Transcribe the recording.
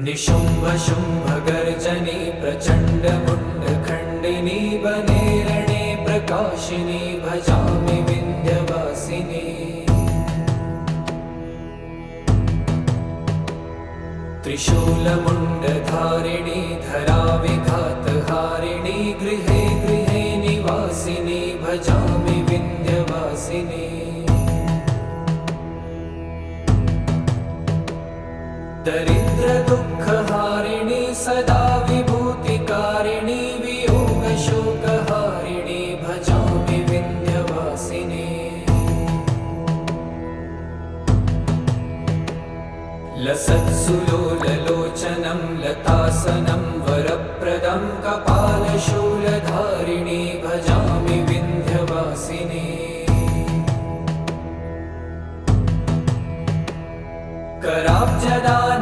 निशुम्भ शुम्भ गर्जनी प्रचण्ड मुण्ड खण्डिनी वने रणे प्रकाशिनी भजामि विन्ध्यवासिनी। त्रिशूलमुण्डधारिणी धराविघातहारिणी गृहे गृहे निवासिनी भजामि विन्ध्यवासिनी। दरिद्र दुःखहारिणी सदा विभूतिकारिणी वियोगशोकहारिणी भजामि विन्ध्यवासिनी। लसत्सुलोललोचनं लतासनं वरप्रदं कपालशूलधारिणी भजामि विन्ध्यवासिनी। कराब्जदारिणी